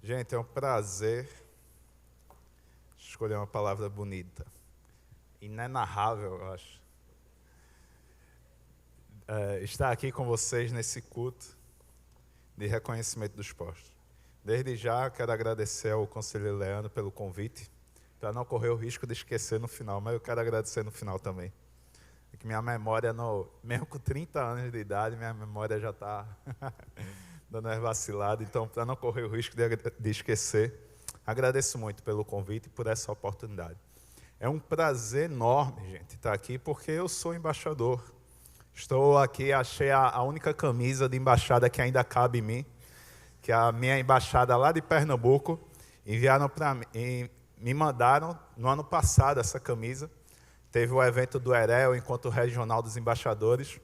Gente, é um prazer escolher uma palavra bonita. Inenarrável, eu acho. Estar aqui com vocês nesse culto de reconhecimento dos postos. Desde já, quero agradecer ao conselheiro Leandro pelo convite, para não correr o risco de esquecer no final, mas eu quero agradecer no final também. É que minha memória, mesmo com 30 anos de idade, minha memória já está dando umas vaciladas, então, para não correr o risco de esquecer, agradeço muito pelo convite e por essa oportunidade. É um prazer enorme, gente, estar aqui, porque eu sou embaixador. Estou aqui, achei a única camisa de embaixada que ainda cabe em mim, que a minha embaixada lá de Pernambuco enviaram para mim, me mandaram no ano passado essa camisa. Teve o evento do EREL, Encontro Regional dos Embaixadores,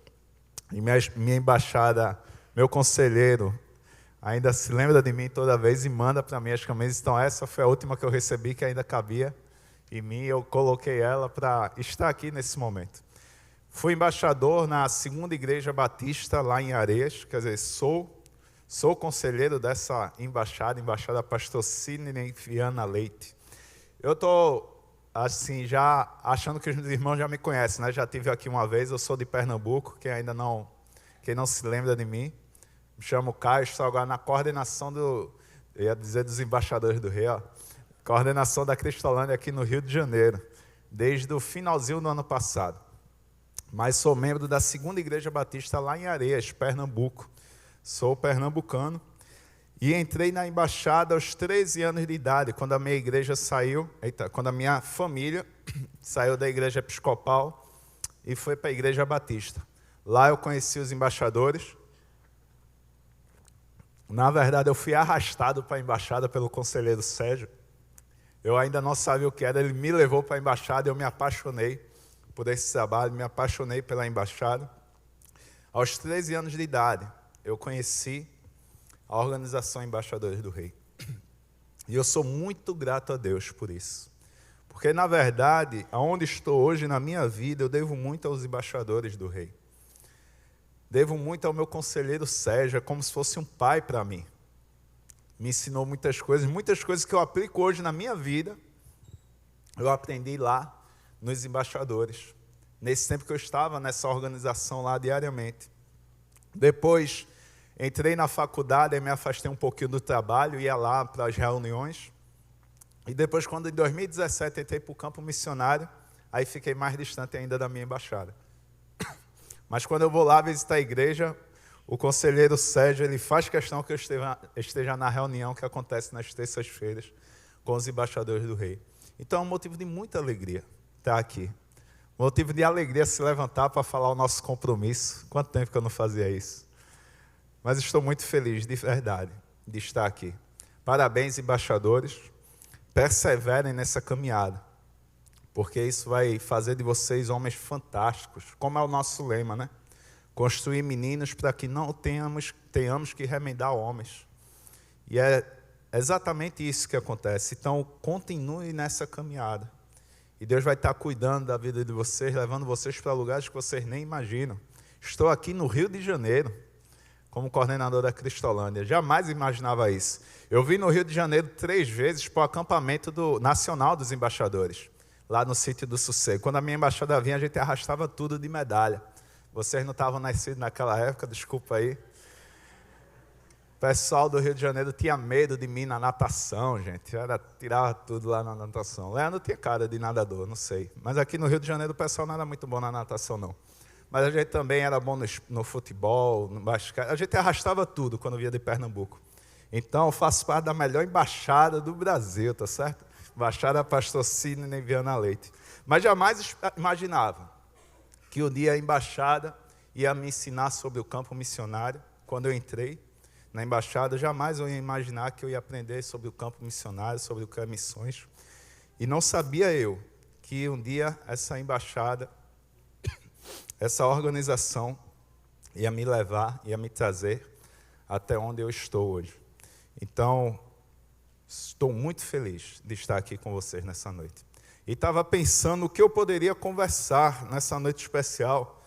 e minha embaixada, meu conselheiro, ainda se lembra de mim toda vez e manda para mim as camisas. Então essa foi a última que eu recebi, que ainda cabia em mim, eu coloquei ela para estar aqui nesse momento. Fui embaixador na 2ª Igreja Batista, lá em Areias, quer dizer, sou conselheiro dessa embaixada pastor Sidney Viana Leite. Eu estou, assim, já achando que os irmãos já me conhecem, né? Já estive aqui uma vez, eu sou de Pernambuco, quem não se lembra de mim. Me chamo Caio, estou agora na coordenação eu ia dizer dos embaixadores do Rei, coordenação da Cristolândia aqui no Rio de Janeiro, desde o finalzinho do ano passado. Mas sou membro da 2ª Igreja Batista lá em Areias, Pernambuco. Sou pernambucano e entrei na embaixada aos 13 anos de idade, quando a minha igreja quando a minha família saiu da igreja episcopal e foi para a Igreja Batista. Lá eu conheci os embaixadores. Na verdade, eu fui arrastado para a embaixada pelo conselheiro Sérgio. Eu ainda não sabia o que era, ele me levou para a embaixada e eu me apaixonei por esse trabalho, me apaixonei pela embaixada. Aos 13 anos de idade, eu conheci a organização Embaixadores do Rei. E eu sou muito grato a Deus por isso. Porque, na verdade, aonde estou hoje na minha vida, eu devo muito aos embaixadores do Rei. Devo muito ao meu conselheiro Sérgio, é como se fosse um pai para mim. Me ensinou muitas coisas que eu aplico hoje na minha vida, eu aprendi lá nos embaixadores, nesse tempo que eu estava nessa organização lá diariamente. Depois, entrei na faculdade, me afastei um pouquinho do trabalho, ia lá para as reuniões. E depois, quando em 2017 entrei para o campo missionário, aí fiquei mais distante ainda da minha embaixada. Mas quando eu vou lá visitar a igreja, o conselheiro Sérgio, ele faz questão que eu esteja na reunião que acontece nas terças-feiras com os embaixadores do Rei. Então é um motivo de muita alegria estar aqui. Motivo de alegria se levantar para falar o nosso compromisso. Quanto tempo que eu não fazia isso? Mas estou muito feliz, de verdade, de estar aqui. Parabéns, embaixadores. Perseverem nessa caminhada, porque isso vai fazer de vocês homens fantásticos, como é o nosso lema, né? Construir meninos para que não tenhamos que remendar homens. E é exatamente isso que acontece. Então, continue nessa caminhada. E Deus vai estar cuidando da vida de vocês, levando vocês para lugares que vocês nem imaginam. Estou aqui no Rio de Janeiro, como coordenador da Cristolândia. Jamais imaginava isso. Eu vim no Rio de Janeiro 3 vezes para o acampamento nacional dos embaixadores, lá no Sítio do Sossego. Quando a minha embaixada vinha, a gente arrastava tudo de medalha. Vocês não estavam nascidos naquela época, desculpa aí. O pessoal do Rio de Janeiro tinha medo de mim na natação, gente. Tirava tudo lá na natação. Leandro tinha cara de nadador, não sei. Mas aqui no Rio de Janeiro o pessoal não era muito bom na natação, não. Mas a gente também era bom no futebol, no basquete. A gente arrastava tudo quando via de Pernambuco. Então, eu faço parte da melhor embaixada do Brasil, tá certo? Embaixada pastor Sidney Viana Leite. Mas jamais imaginava que um dia a embaixada ia me ensinar sobre o campo missionário. Quando eu entrei na embaixada, jamais eu ia imaginar que eu ia aprender sobre o campo missionário, sobre o que é missões. E não sabia eu que um dia essa embaixada, essa organização ia me levar, ia me trazer até onde eu estou hoje. Então, estou muito feliz de estar aqui com vocês nessa noite. E estava pensando o que eu poderia conversar nessa noite especial.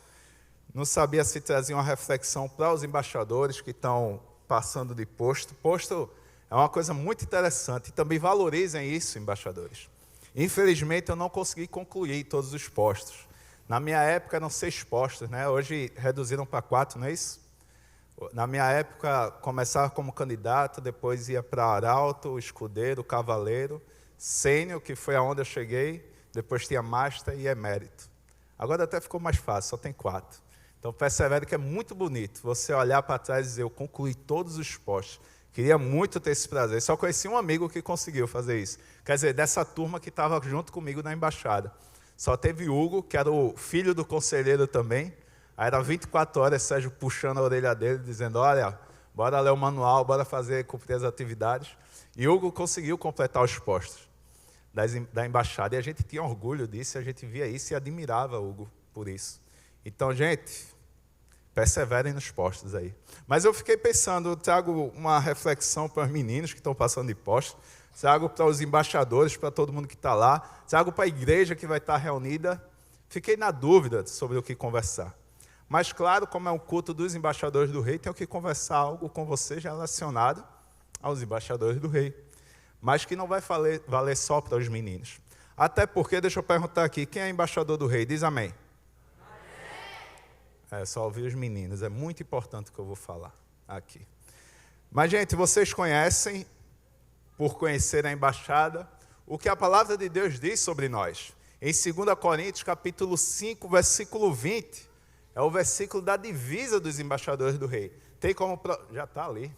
Não sabia se trazia uma reflexão para os embaixadores que estão passando de posto. Posto É uma coisa muito interessante. E também valorizem isso, embaixadores. Infelizmente, eu não consegui concluir todos os postos. Na minha época, eram 6 postos, né? Hoje reduziram para 4, não é isso? Na minha época, começava como candidato, depois ia para arauto, escudeiro, cavaleiro, sênior, que foi aonde eu cheguei, depois tinha master e emérito. Agora até ficou mais fácil, só tem 4. Então persevere, que é muito bonito você olhar para trás e dizer, eu concluí todos os postos. Queria muito ter esse prazer. Só conheci um amigo que conseguiu fazer isso. Quer dizer, dessa turma que estava junto comigo na embaixada. Só teve Hugo, que era o filho do conselheiro também. Aí era 24 horas, Sérgio puxando a orelha dele, dizendo, olha, bora ler o manual, bora cumprir as atividades. E Hugo conseguiu completar os postos da embaixada. E a gente tinha orgulho disso, a gente via isso e admirava Hugo por isso. Então, gente, perseverem nos postos aí. Mas eu fiquei pensando, eu trago uma reflexão para os meninos que estão passando de postos, trago para os embaixadores, para todo mundo que está lá, trago para a igreja que vai estar reunida. Fiquei na dúvida sobre o que conversar. Mas, claro, como é um culto dos embaixadores do rei, tenho que conversar algo com vocês relacionado aos embaixadores do rei. Mas que não vai valer só para os meninos. Até porque, deixa eu perguntar aqui, quem é embaixador do rei? Diz amém. Só ouvir os meninos, é muito importante o que eu vou falar aqui. Mas, gente, vocês conhecem, por conhecer a embaixada, o que a palavra de Deus diz sobre nós. Em 2 Coríntios, capítulo 5, versículo 20, é o versículo da divisa dos embaixadores do rei. Tem como... Já está ali.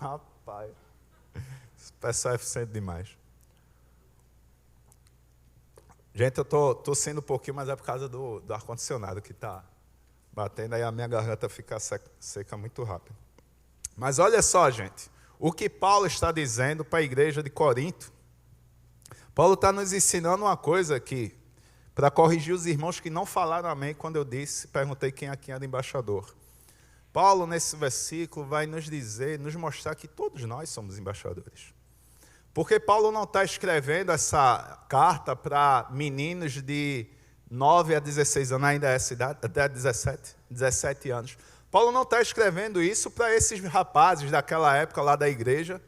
Rapaz, esse pessoal é eficiente demais. Gente, eu estou tossindo um pouquinho, mas é por causa do ar-condicionado que está batendo, aí a minha garganta fica seca muito rápido. Mas olha só, gente, o que Paulo está dizendo para a igreja de Corinto. Paulo está nos ensinando uma coisa aqui, para corrigir os irmãos que não falaram amém quando eu perguntei quem aqui era embaixador. Paulo, nesse versículo, vai nos mostrar que todos nós somos embaixadores. Porque Paulo não está escrevendo essa carta para meninos de 9 a 16 anos, ainda é essa idade, até 17 anos. Paulo não está escrevendo isso para esses rapazes daquela época lá da igreja.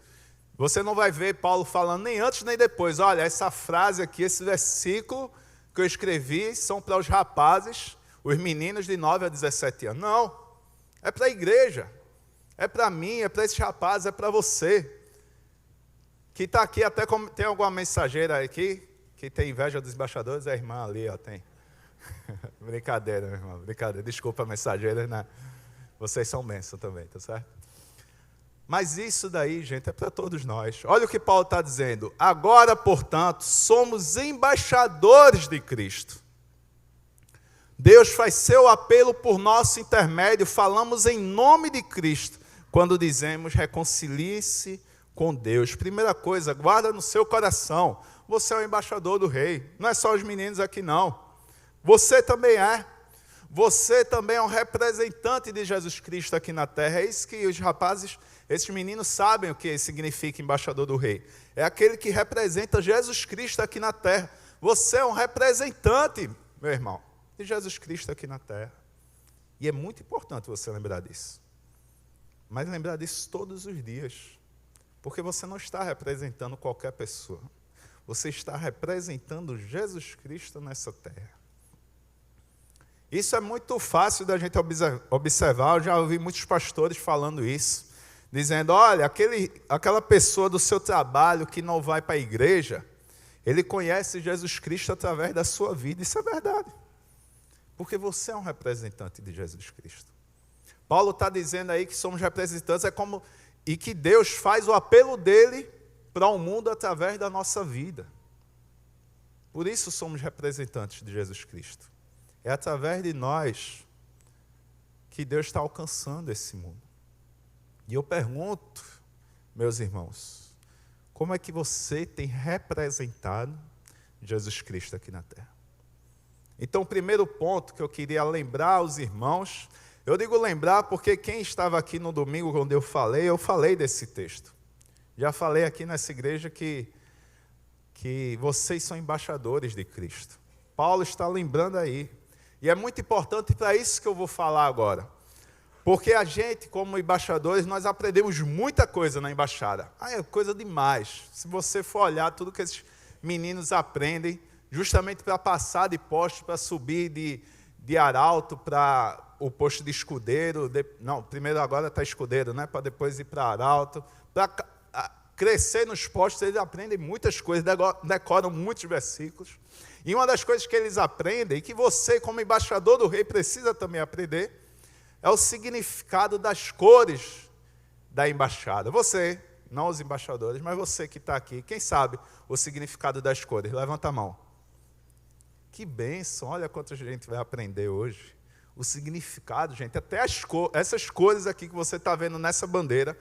Você não vai ver Paulo falando nem antes nem depois. Olha, essa frase aqui, esse versículo que eu escrevi são para os rapazes, os meninos de 9 a 17 anos. Não, é para a igreja, é para mim, é para esses rapazes, é para você. Que está aqui, até como tem alguma mensageira aqui, que tem inveja dos embaixadores, a irmã ali, ó, tem. Brincadeira, meu irmão, brincadeira. Desculpa, mensageira, né? Vocês são bênção também, tá certo? Mas isso daí, gente, é para todos nós. Olha o que Paulo está dizendo. Agora, portanto, somos embaixadores de Cristo. Deus faz seu apelo por nosso intermédio, falamos em nome de Cristo, quando dizemos reconcilie-se com Deus. Primeira coisa, guarda no seu coração, você é o embaixador do rei. Não é só os meninos aqui não. Você também é. Você também é um representante de Jesus Cristo aqui na terra. É isso que os rapazes, esses meninos sabem o que significa embaixador do rei. É aquele que representa Jesus Cristo aqui na terra. Você é um representante, meu irmão, de Jesus Cristo aqui na terra. E é muito importante você lembrar disso. Mas lembrar disso todos os dias. Porque você não está representando qualquer pessoa. Você está representando Jesus Cristo nessa terra. Isso é muito fácil da gente observar. Eu já ouvi muitos pastores falando isso. Dizendo, olha, aquela pessoa do seu trabalho que não vai para a igreja, ele conhece Jesus Cristo através da sua vida. Isso é verdade. Porque você é um representante de Jesus Cristo. Paulo está dizendo aí que somos representantes, e que Deus faz o apelo dele para o mundo através da nossa vida. Por isso somos representantes de Jesus Cristo. É através de nós que Deus está alcançando esse mundo. E eu pergunto, meus irmãos, como é que você tem representado Jesus Cristo aqui na terra? Então, o primeiro ponto que eu queria lembrar aos irmãos, eu digo lembrar porque quem estava aqui no domingo, quando eu falei desse texto. Já falei aqui nessa igreja que vocês são embaixadores de Cristo. Paulo está lembrando aí. E é muito importante para isso que eu vou falar agora. Porque a gente, como embaixadores, nós aprendemos muita coisa na embaixada. É coisa demais. Se você for olhar tudo que esses meninos aprendem, justamente para passar de posto, para subir de arauto para o posto de escudeiro. Não, primeiro agora está escudeiro, né? Para depois ir para arauto. Para crescer nos postos, eles aprendem muitas coisas, decoram muitos versículos. E uma das coisas que eles aprendem, e que você, como embaixador do rei, precisa também aprender, é o significado das cores da embaixada. Você, não os embaixadores, mas você que está aqui, quem sabe o significado das cores? Levanta a mão. Que bênção, olha quanta gente vai aprender hoje. O significado, gente, até essas cores aqui que você está vendo nessa bandeira.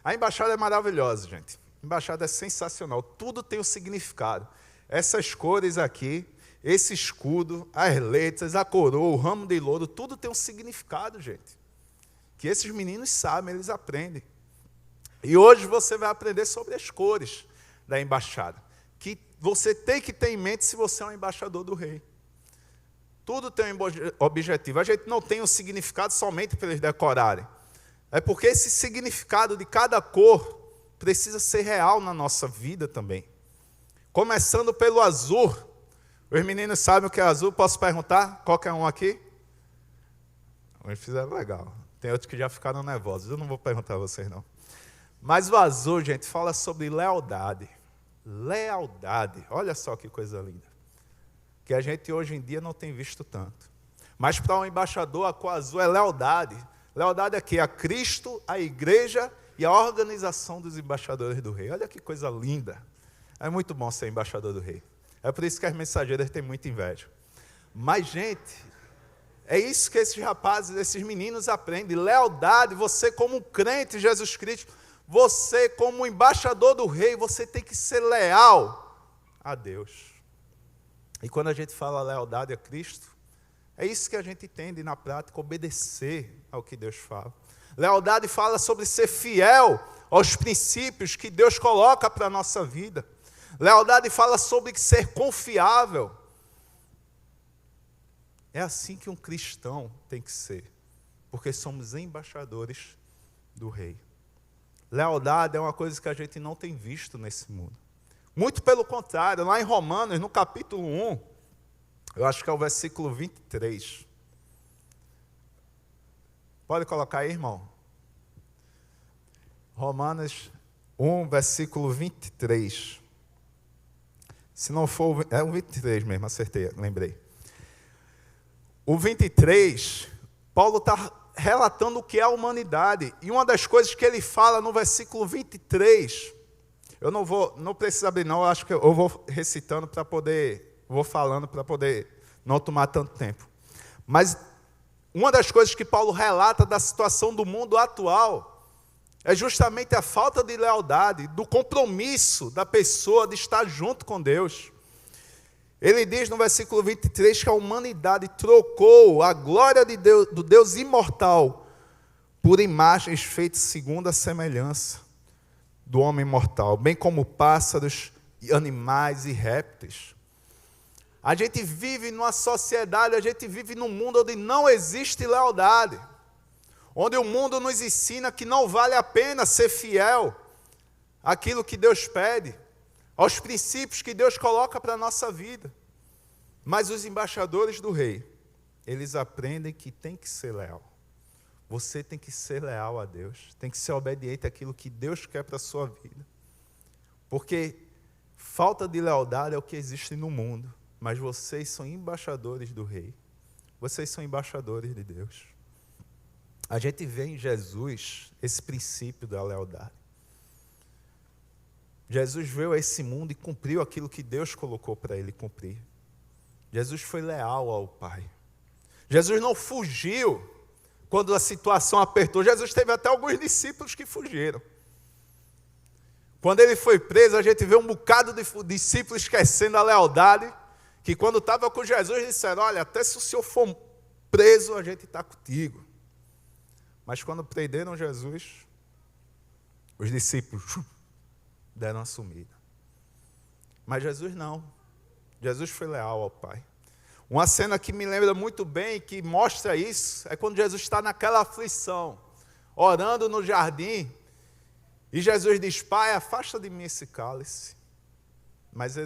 A embaixada é maravilhosa, gente. A embaixada é sensacional, tudo tem um significado. Essas cores aqui, esse escudo, as letras, a coroa, o ramo de louro, tudo tem um significado, gente. Que esses meninos sabem, eles aprendem. E hoje você vai aprender sobre as cores da embaixada. Que você tem que ter em mente se você é um embaixador do rei. Tudo tem um objetivo. A gente não tem um significado somente para eles decorarem. É porque esse significado de cada cor precisa ser real na nossa vida também. Começando pelo azul. Os meninos sabem o que é azul? Posso perguntar? Qualquer um aqui? Eles fizeram legal. Tem outros que já ficaram nervosos. Eu não vou perguntar a vocês, não. Mas o azul, gente, fala sobre lealdade. Lealdade. Olha só que coisa linda. Que a gente hoje em dia não tem visto tanto. Mas para um embaixador, a cor azul é lealdade. Lealdade aqui a Cristo, a igreja e a organização dos embaixadores do rei. Olha que coisa linda. É muito bom ser embaixador do rei. É por isso que as mensageiras têm muita inveja. Mas, gente, é isso que esses rapazes, esses meninos aprendem. Lealdade, você como um crente em Jesus Cristo, você como embaixador do rei, você tem que ser leal a Deus. E quando a gente fala lealdade a Cristo, é isso que a gente entende na prática, obedecer ao que Deus fala. Lealdade fala sobre ser fiel aos princípios que Deus coloca para a nossa vida. Lealdade fala sobre ser confiável. É assim que um cristão tem que ser, porque somos embaixadores do rei. Lealdade é uma coisa que a gente não tem visto nesse mundo. Muito pelo contrário, lá em Romanos, no capítulo 1, eu acho que é o versículo 23. Pode colocar aí, irmão? Romanos 1, versículo 23. Se não for, é o 23 mesmo, acertei, lembrei. O 23, Paulo está relatando o que é a humanidade. E uma das coisas que ele fala no versículo 23, eu não preciso abrir não, eu acho que eu vou recitando para poder, vou falando para poder não tomar tanto tempo. Mas uma das coisas que Paulo relata da situação do mundo atual é justamente a falta de lealdade, do compromisso da pessoa de estar junto com Deus. Ele diz no versículo 23 que a humanidade trocou a glória de Deus, do Deus imortal por imagens feitas segundo a semelhança do homem mortal, bem como pássaros, animais e répteis. A gente vive numa sociedade, a gente vive num mundo onde não existe lealdade. Onde o mundo nos ensina que não vale a pena ser fiel àquilo que Deus pede, aos princípios que Deus coloca para a nossa vida. Mas os embaixadores do rei, eles aprendem que tem que ser leal. Você tem que ser leal a Deus, tem que ser obediente àquilo que Deus quer para a sua vida. Porque falta de lealdade é o que existe no mundo, mas vocês são embaixadores do rei. Vocês são embaixadores de Deus. A gente vê em Jesus esse princípio da lealdade. Jesus veio a esse mundo e cumpriu aquilo que Deus colocou para ele cumprir. Jesus foi leal ao Pai. Jesus não fugiu quando a situação apertou. Jesus teve até alguns discípulos que fugiram. Quando ele foi preso, a gente vê um bocado de discípulos esquecendo a lealdade, que quando estava com Jesus disseram, olha, até se o senhor for preso, a gente está contigo. Mas quando prenderam Jesus, os discípulos deram uma sumida. Mas Jesus não. Jesus foi leal ao Pai. Uma cena que me lembra muito bem, que mostra isso, é quando Jesus está naquela aflição, orando no jardim, e Jesus diz: Pai, afasta de mim esse cálice. Mas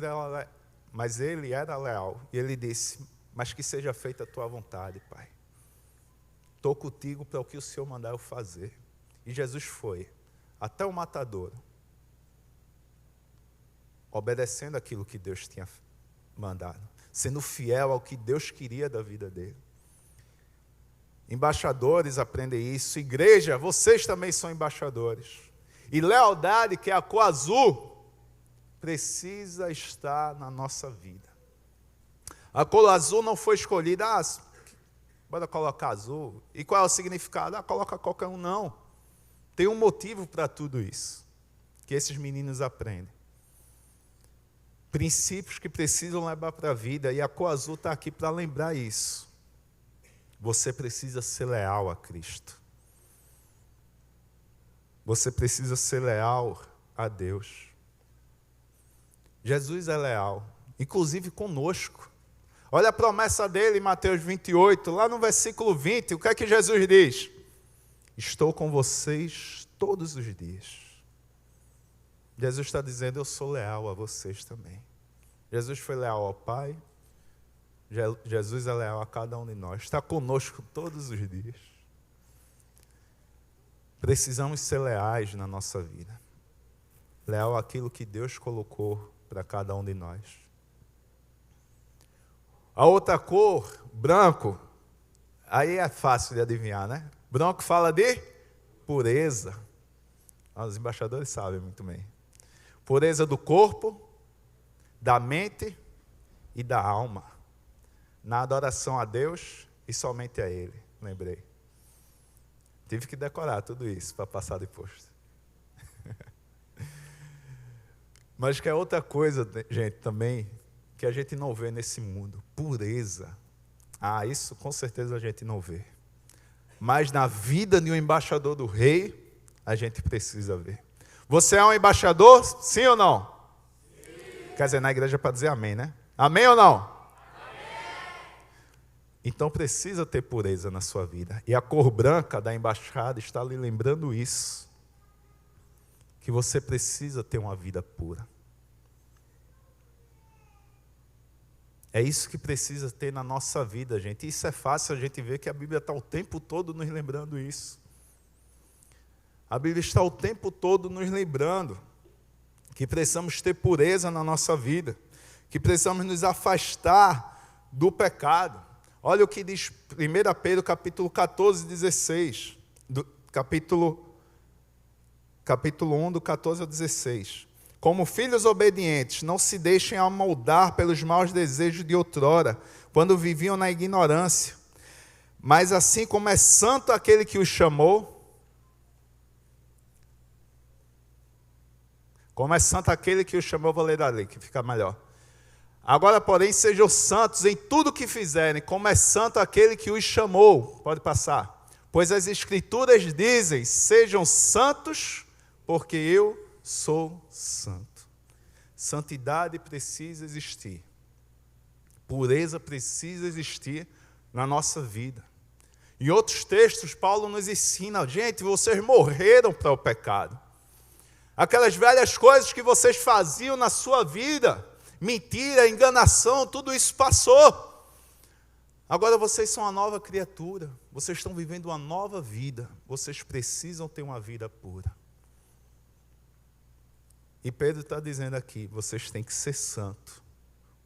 ele era leal, e ele disse: mas que seja feita a tua vontade, Pai. Estou contigo para o que o Senhor mandar eu fazer. E Jesus foi até o matadouro, obedecendo aquilo que Deus tinha mandado, sendo fiel ao que Deus queria da vida dele. Embaixadores aprendem isso. Igreja, vocês também são embaixadores. E lealdade, que é a cor azul, precisa estar na nossa vida. A cor azul não foi escolhida, bora colocar azul. E qual é o significado? Coloca qualquer um, não. Tem um motivo para tudo isso, que esses meninos aprendem. Princípios que precisam levar para a vida, e a cor azul está aqui para lembrar isso. Você precisa ser leal a Cristo. Você precisa ser leal a Deus. Jesus é leal, inclusive conosco. Olha a promessa dele em Mateus 28, lá no versículo 20, o que é que Jesus diz? Estou com vocês todos os dias. Jesus está dizendo: eu sou leal a vocês também. Jesus foi leal ao Pai, Jesus é leal a cada um de nós, está conosco todos os dias. Precisamos ser leais na nossa vida, leal àquilo que Deus colocou para cada um de nós. A outra cor, branco, aí é fácil de adivinhar, né? Branco fala de pureza. Os embaixadores sabem muito bem. Pureza do corpo, da mente e da alma. Na adoração a Deus e somente a Ele, lembrei. Tive que decorar tudo isso para passar depois. Mas que é outra coisa, gente, também, que a gente não vê nesse mundo. Pureza. Isso com certeza a gente não vê. Mas na vida de um embaixador do rei, a gente precisa ver. Você é um embaixador? Sim ou não? Sim. Quer dizer, na igreja para dizer amém, né? Amém ou não? Amém. Então precisa ter pureza na sua vida. E a cor branca da embaixada está lhe lembrando isso. Que você precisa ter uma vida pura. É isso que precisa ter na nossa vida, gente. Isso é fácil a gente ver que a Bíblia está o tempo todo nos lembrando isso. A Bíblia está o tempo todo nos lembrando que precisamos ter pureza na nossa vida, que precisamos nos afastar do pecado. Olha o que diz 1 Pedro capítulo 14, 16, capítulo 1, do 14 ao 16. Como filhos obedientes, não se deixem amoldar pelos maus desejos de outrora, quando viviam na ignorância. Mas assim como é santo aquele que os chamou, vou ler dali, que fica melhor. Agora, porém, sejam santos em tudo que fizerem, como é santo aquele que os chamou. Pode passar. Pois as Escrituras dizem: sejam santos, porque eu sou santo. Santidade precisa existir. Pureza precisa existir na nossa vida. Em outros textos, Paulo nos ensina: gente, vocês morreram para o pecado. Aquelas velhas coisas que vocês faziam na sua vida, mentira, enganação, tudo isso passou. Agora vocês são uma nova criatura. Vocês estão vivendo uma nova vida. Vocês precisam ter uma vida pura. E Pedro está dizendo aqui: vocês têm que ser santos,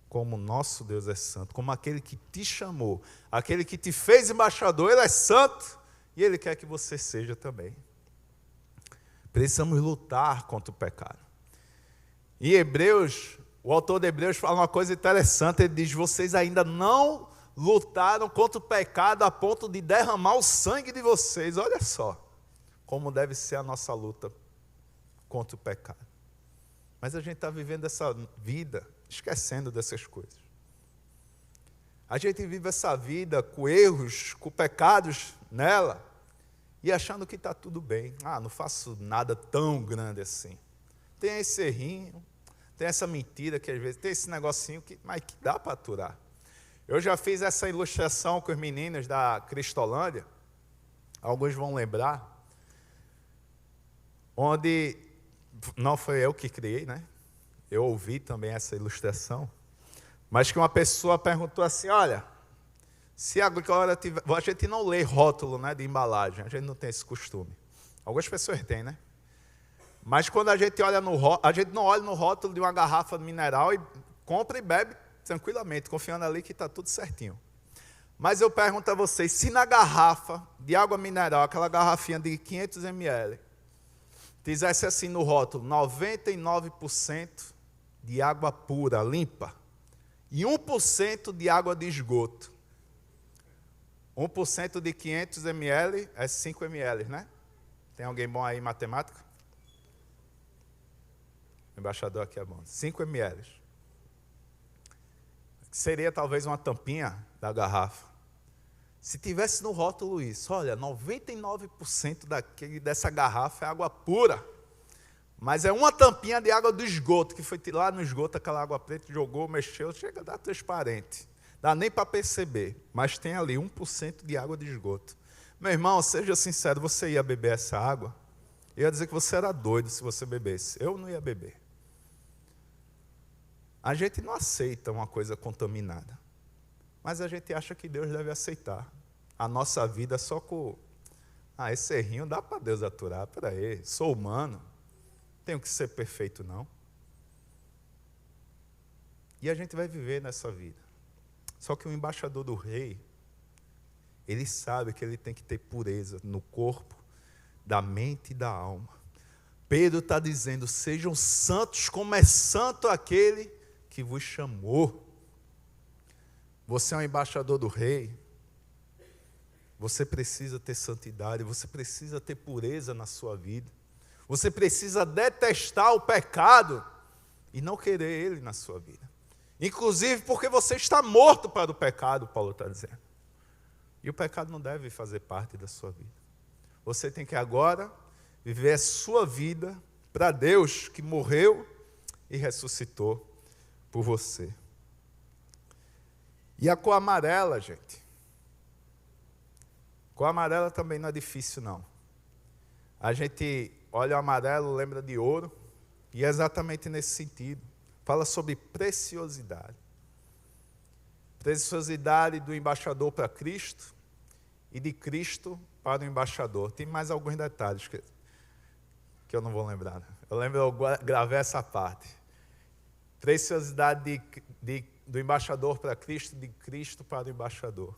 como nosso Deus é santo, como aquele que te chamou, aquele que te fez embaixador, Ele é santo, e Ele quer que você seja também. Precisamos lutar contra o pecado. Em Hebreus, o autor de Hebreus fala uma coisa interessante, ele diz: vocês ainda não lutaram contra o pecado a ponto de derramar o sangue de vocês. Olha só como deve ser a nossa luta contra o pecado. Mas a gente está vivendo essa vida esquecendo dessas coisas. A gente vive essa vida com erros, com pecados nela, e achando que está tudo bem. Não faço nada tão grande assim. Tem esse errinho, tem essa mentira que às vezes, tem esse negocinho, mas que dá para aturar. Eu já fiz essa ilustração com os meninos da Cristolândia, alguns vão lembrar, onde, não foi eu que criei, né? Eu ouvi também essa ilustração, mas que uma pessoa perguntou assim, olha, se agora tiver... A gente não lê rótulo, né, de embalagem, a gente não tem esse costume. Algumas pessoas têm, né? Mas quando a gente olha no rótulo, a gente não olha no rótulo de uma garrafa de mineral e compra e bebe tranquilamente, confiando ali que está tudo certinho. Mas eu pergunto a vocês, se na garrafa de água mineral, aquela garrafinha de 500 ml, fizesse assim no rótulo, 99% de água pura, limpa, e 1% de água de esgoto. 1% de 500 ml é 5 ml, né? Tem alguém bom aí em matemática? O embaixador aqui é bom. 5 ml. Seria talvez uma tampinha da garrafa. Se tivesse no rótulo isso, olha, 99% dessa garrafa é água pura. Mas é uma tampinha de água do esgoto, que foi lá no esgoto, aquela água preta, jogou, mexeu, chega a dar transparente. Dá nem para perceber, mas tem ali 1% de água de esgoto. Meu irmão, seja sincero, você ia beber essa água? Eu ia dizer que você era doido se você bebesse. Eu não ia beber. A gente não aceita uma coisa contaminada. Mas a gente acha que Deus deve aceitar. A nossa vida só com... esse errinho dá para Deus aturar. Peraí, sou humano. Tenho que ser perfeito, não. E a gente vai viver nessa vida. Só que o embaixador do rei, ele sabe que ele tem que ter pureza no corpo, da mente e da alma. Pedro está dizendo, sejam santos como é santo aquele que vos chamou. Você é um embaixador do rei. Você precisa ter santidade, você precisa ter pureza na sua vida. Você precisa detestar o pecado e não querer ele na sua vida. Inclusive porque você está morto para o pecado, Paulo está dizendo. E o pecado não deve fazer parte da sua vida. Você tem que agora viver a sua vida para Deus, que morreu e ressuscitou por você. E a cor amarela, gente. Cor amarela também não é difícil, não. A gente olha o amarelo, lembra de ouro, e é exatamente nesse sentido. Fala sobre preciosidade. Preciosidade do embaixador para Cristo e de Cristo para o embaixador. Tem mais alguns detalhes que eu não vou lembrar. Eu lembro, eu gravei essa parte. Preciosidade do embaixador para Cristo, de Cristo para o embaixador.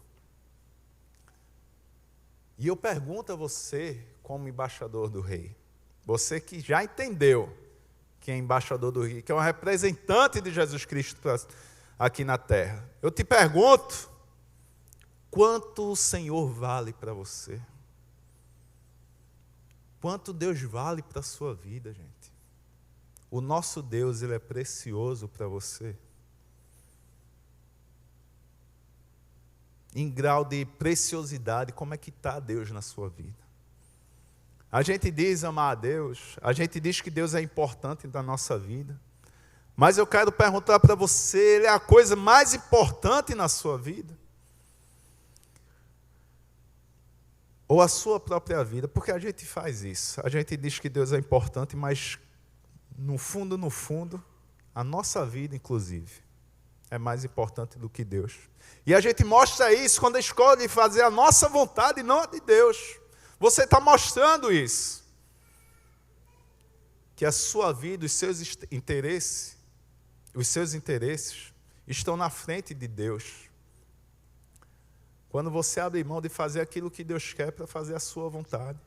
E eu pergunto a você, como embaixador do rei, você que já entendeu que é embaixador do rei, que é um representante de Jesus Cristo aqui na terra, eu te pergunto, quanto o Senhor vale para você? Quanto Deus vale para a sua vida, gente? O nosso Deus, Ele é precioso para você. Em grau de preciosidade, como é que está Deus na sua vida? A gente diz amar a Deus, a gente diz que Deus é importante na nossa vida, mas eu quero perguntar para você, Ele é a coisa mais importante na sua vida? Ou a sua própria vida? Porque a gente faz isso, a gente diz que Deus é importante, mas no fundo, a nossa vida, inclusive, é mais importante do que Deus. E a gente mostra isso quando escolhe fazer a nossa vontade e não a de Deus. Você está mostrando isso. Que a sua vida, os seus interesses estão na frente de Deus. Quando você abre mão de fazer aquilo que Deus quer para fazer a sua vontade.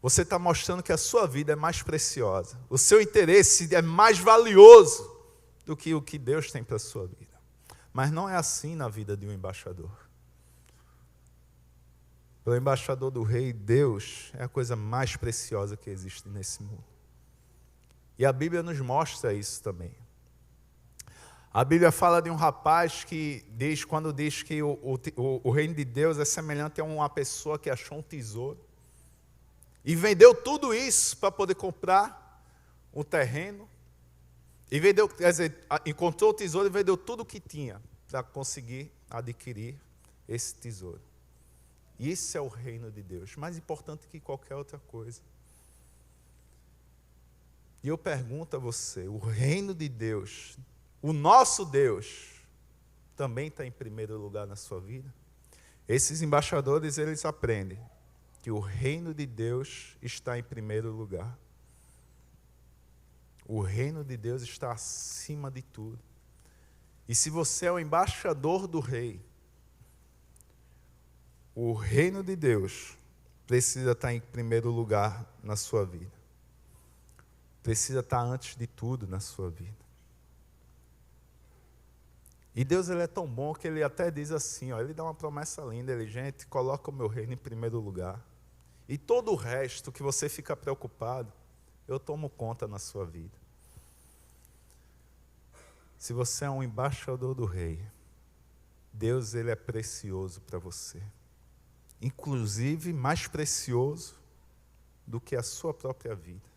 Você está mostrando que a sua vida é mais preciosa. O seu interesse é mais valioso do que o que Deus tem para a sua vida. Mas não é assim na vida de um embaixador. Para o embaixador do rei, Deus é a coisa mais preciosa que existe nesse mundo. E a Bíblia nos mostra isso também. A Bíblia fala de um rapaz que diz, quando diz que o reino de Deus é semelhante a uma pessoa que achou um tesouro. E vendeu tudo isso para poder comprar um terreno. E vendeu, quer dizer, encontrou o tesouro e vendeu tudo o que tinha para conseguir adquirir esse tesouro. Isso é o reino de Deus, mais importante que qualquer outra coisa. E eu pergunto a você, o reino de Deus, o nosso Deus, também está em primeiro lugar na sua vida? Esses embaixadores, eles aprendem que o reino de Deus está em primeiro lugar. O reino de Deus está acima de tudo. E se você é o embaixador do rei, o reino de Deus precisa estar em primeiro lugar na sua vida. Precisa estar antes de tudo na sua vida. E Deus, ele é tão bom que ele até diz assim, ele dá uma promessa linda, gente, coloca o meu reino em primeiro lugar. E todo o resto que você fica preocupado, eu tomo conta na sua vida. Se você é um embaixador do rei, Deus, ele é precioso para você. Inclusive mais precioso do que a sua própria vida.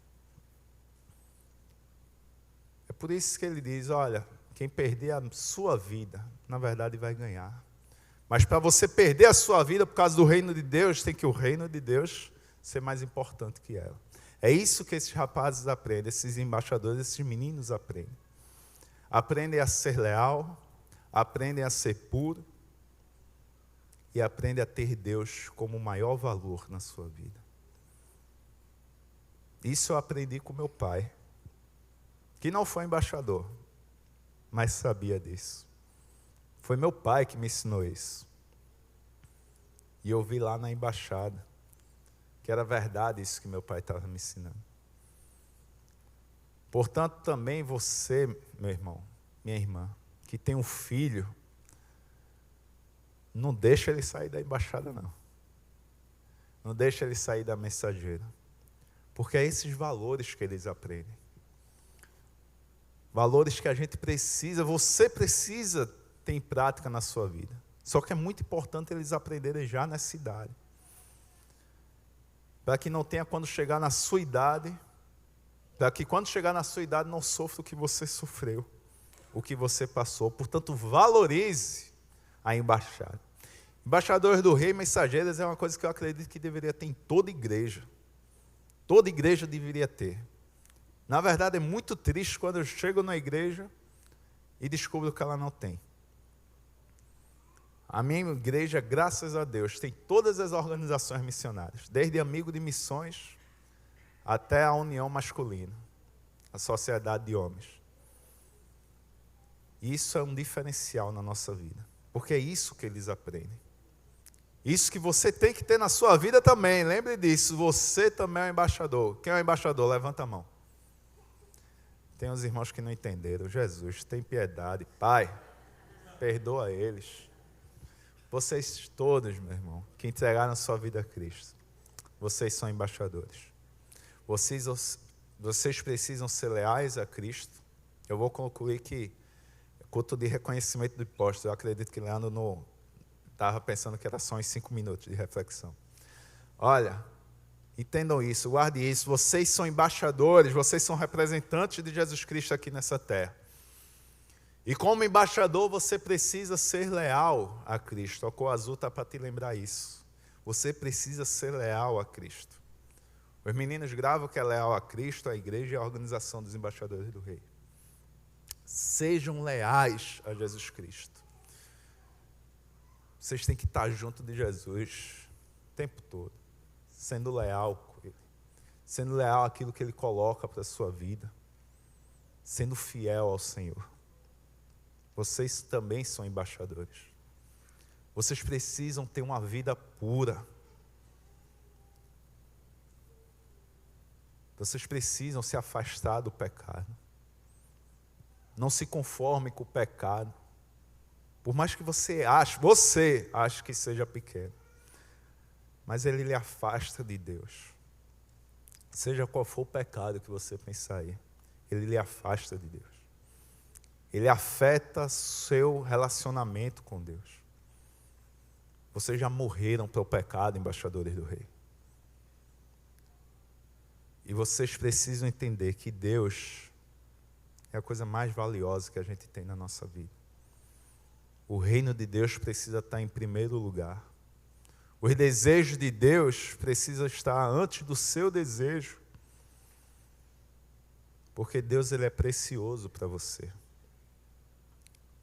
É por isso que ele diz, olha, quem perder a sua vida, na verdade vai ganhar. Mas para você perder a sua vida por causa do reino de Deus, tem que o reino de Deus ser mais importante que ela. É isso que esses rapazes aprendem, esses embaixadores, esses meninos aprendem. Aprendem a ser leal, aprendem a ser puro e aprendem a ter Deus como o maior valor na sua vida. Isso eu aprendi com meu pai, que não foi embaixador, mas sabia disso. Foi meu pai que me ensinou isso. E eu vi lá na embaixada que era verdade isso que meu pai estava me ensinando. Portanto, também você, meu irmão, minha irmã, que tem um filho, não deixa ele sair da embaixada, não. Não deixa ele sair da mensageira. Porque é esses valores que eles aprendem. Valores que a gente precisa, você precisa ter em prática na sua vida. Só que é muito importante eles aprenderem já nessa idade. Para que não tenha quando chegar na sua idade, para que quando chegar na sua idade não sofra o que você sofreu, o que você passou. Portanto, valorize a embaixada. Embaixadores do rei, mensageiros, é uma coisa que eu acredito que deveria ter em toda igreja. Toda igreja deveria ter. Na verdade, é muito triste quando eu chego na igreja e descubro que ela não tem. A minha igreja, graças a Deus, tem todas as organizações missionárias, desde Amigo de Missões até a União Masculina, a Sociedade de Homens. Isso é um diferencial na nossa vida, porque é isso que eles aprendem. Isso que você tem que ter na sua vida também, lembre disso, você também é um embaixador. Quem é o embaixador? Levanta a mão. Tem uns irmãos que não entenderam. Jesus, tem piedade. Pai, perdoa eles. Vocês todos, meu irmão, que entregaram sua vida a Cristo, vocês são embaixadores. Vocês precisam ser leais a Cristo. Eu vou concluir que culto de reconhecimento do imposto. Eu acredito que Leandro não estava pensando que era só em 5 minutos de reflexão. Olha, entendam isso, guardem isso. Vocês são embaixadores, vocês são representantes de Jesus Cristo aqui nessa terra. E como embaixador, você precisa ser leal a Cristo. A cor azul está para te lembrar isso. Você precisa ser leal a Cristo. Os meninos gravam que é leal a Cristo, a igreja e a organização dos embaixadores do rei. Sejam leais a Jesus Cristo. Vocês têm que estar junto de Jesus o tempo todo, sendo leal com Ele, sendo leal àquilo que Ele coloca para a sua vida, sendo fiel ao Senhor. Vocês também são embaixadores. Vocês precisam ter uma vida pura. Vocês precisam se afastar do pecado. Não se conforme com o pecado. Por mais que você ache que seja pequeno. Mas ele lhe afasta de Deus. Seja qual for o pecado que você pensar aí, ele lhe afasta de Deus. Ele afeta seu relacionamento com Deus. Vocês já morreram pelo pecado, embaixadores do rei. E vocês precisam entender que Deus é a coisa mais valiosa que a gente tem na nossa vida. O reino de Deus precisa estar em primeiro lugar. Os desejos de Deus precisam estar antes do seu desejo. Porque Deus, ele é precioso para você.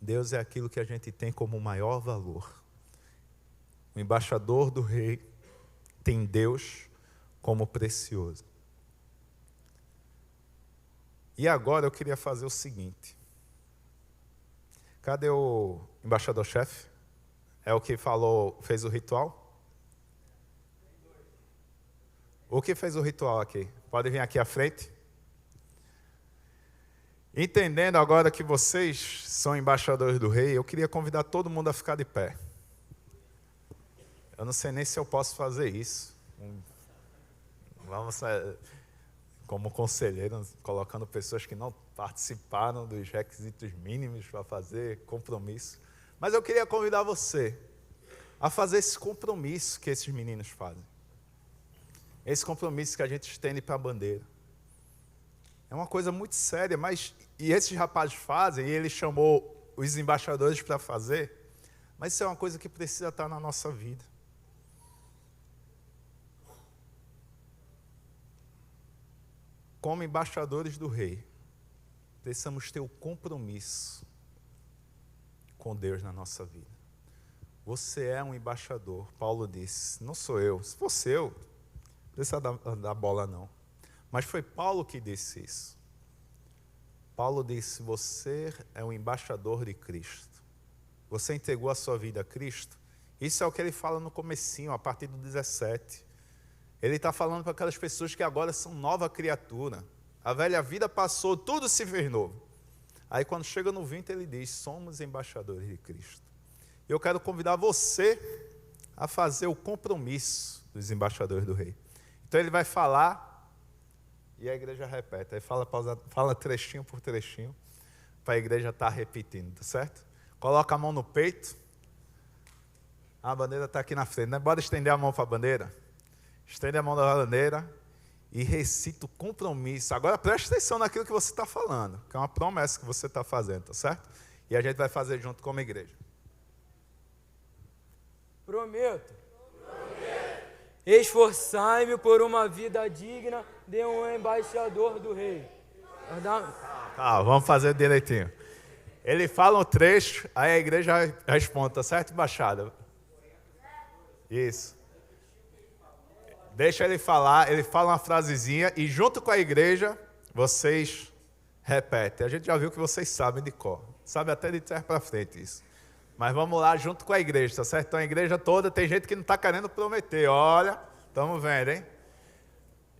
Deus é aquilo que a gente tem como maior valor. O embaixador do rei tem Deus como precioso. E agora eu queria fazer o seguinte. Cadê o embaixador-chefe? É o que falou, fez o ritual? O que fez o ritual aqui? Pode vir aqui à frente. Entendendo agora que vocês são embaixadores do rei, eu queria convidar todo mundo a ficar de pé. Eu não sei nem se eu posso fazer isso. Vamos, como conselheiro, colocando pessoas que não participaram dos requisitos mínimos para fazer compromisso. Mas eu queria convidar você a fazer esse compromisso que esses meninos fazem. Esse compromisso que a gente estende para a bandeira. É uma coisa muito séria, mas e esses rapazes fazem, e ele chamou os embaixadores para fazer, mas isso é uma coisa que precisa estar na nossa vida. Como embaixadores do rei, precisamos ter o compromisso com Deus na nossa vida. Você é um embaixador. Paulo disse, não sou eu. Se fosse eu, não precisa dar bola não. Mas foi Paulo que disse isso. Paulo disse, você é um embaixador de Cristo. Você entregou a sua vida a Cristo. Isso é o que ele fala no comecinho, a partir do 17. Ele está falando para aquelas pessoas que agora são nova criatura. A velha vida passou, tudo se fez novo. Aí quando chega no 20 ele diz, somos embaixadores de Cristo. Eu quero convidar você a fazer o compromisso dos embaixadores do rei. Então ele vai falar e a igreja repete. Aí fala trechinho por trechinho para a igreja estar repetindo, tá certo? Coloca a mão no peito. A bandeira está aqui na frente, né? Bora estender a mão para a bandeira? Estende a mão da bandeira e recita o compromisso. Agora preste atenção naquilo que você está falando, que é uma promessa que você está fazendo, tá certo? E a gente vai fazer junto como igreja. Prometo. Esforçai-me por uma vida digna de um embaixador do rei. Vamos fazer direitinho. Ele fala um trecho, aí a igreja responde, tá certo, embaixada? Isso. Deixa ele falar, ele fala uma frasezinha e junto com a igreja, vocês repetem. A gente já viu que vocês sabem de cor. Sabe até de trás para frente isso. Mas vamos lá junto com a igreja, tá certo? Então a igreja toda, tem gente que não está querendo prometer. Olha, estamos vendo, hein?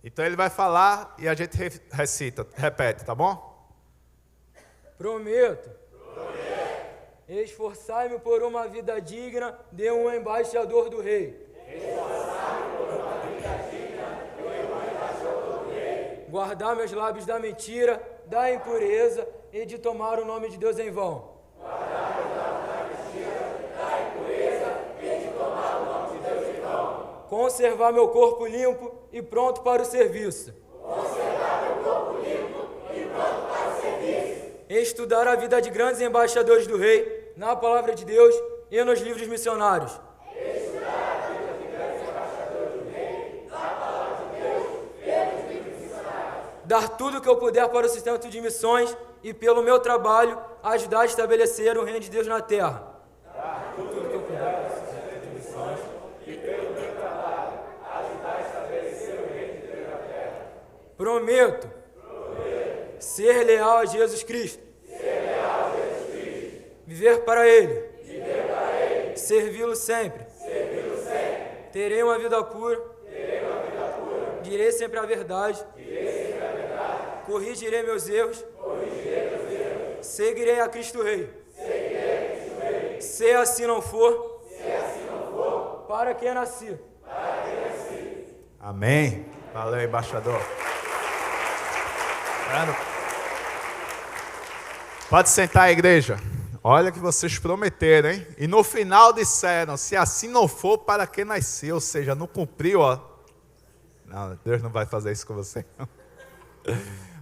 Então ele vai falar e a gente recita, repete, tá bom? Prometo. Esforçai-me por uma vida digna de um embaixador do rei. Guardar meus lábios da mentira, da impureza e de tomar o nome de Deus em vão. Guardar meus lábios da mentira, da impureza e de tomar o nome de Deus em vão. Conservar meu corpo limpo e pronto para o serviço. Conservar meu corpo limpo e pronto para o serviço. Estudar a vida de grandes embaixadores do rei, na palavra de Deus e nos livros missionários. Dar tudo o que eu puder para o sustento de missões e, pelo meu trabalho, ajudar a estabelecer o reino de Deus na terra. Dar tudo o que eu puder para o sustento de missões e, pelo meu trabalho, ajudar a estabelecer o reino de Deus na terra. Prometo. Ser leal a Jesus Cristo. Viver para Ele. Servi-lo sempre. Terei uma vida pura. Direi sempre a verdade. Corrigirei meus erros. Seguirei a Cristo Rei. Se assim não for, para que nasci. Amém. Valeu, embaixador. Pode sentar, a igreja. Olha que vocês prometeram, hein? E no final disseram, se assim não for, para que nasci. Ou seja, não cumpriu, ó. Não, Deus não vai fazer isso com você.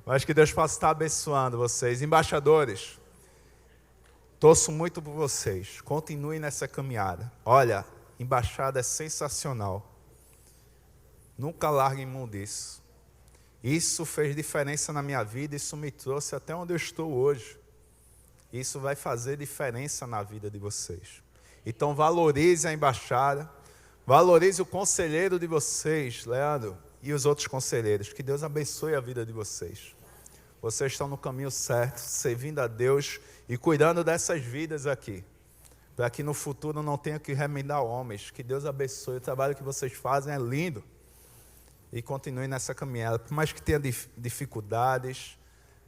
Mas que Deus possa estar abençoando vocês. Embaixadores, Torço muito por vocês. Continuem nessa caminhada. Olha, embaixada é sensacional. Nunca larguem mão disso. Isso fez diferença na minha vida, isso me trouxe até onde eu estou hoje. Isso vai fazer diferença na vida de vocês. Então valorize a embaixada, valorize o conselheiro de vocês, Leandro, e os outros conselheiros. Que Deus abençoe a vida de vocês. Vocês estão no caminho certo, servindo a Deus e cuidando dessas vidas aqui. Para que no futuro não tenha que remendar homens. Que Deus abençoe. O trabalho que vocês fazem é lindo. E continuem nessa caminhada. Por mais que tenha dificuldades,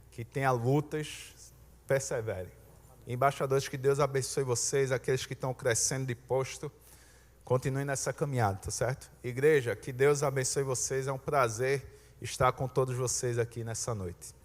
que tenha lutas, perseverem. Embaixadores, que Deus abençoe vocês, aqueles que estão crescendo de posto, continuem nessa caminhada, tá certo? Igreja, que Deus abençoe vocês, é um prazer estar com todos vocês aqui nessa noite.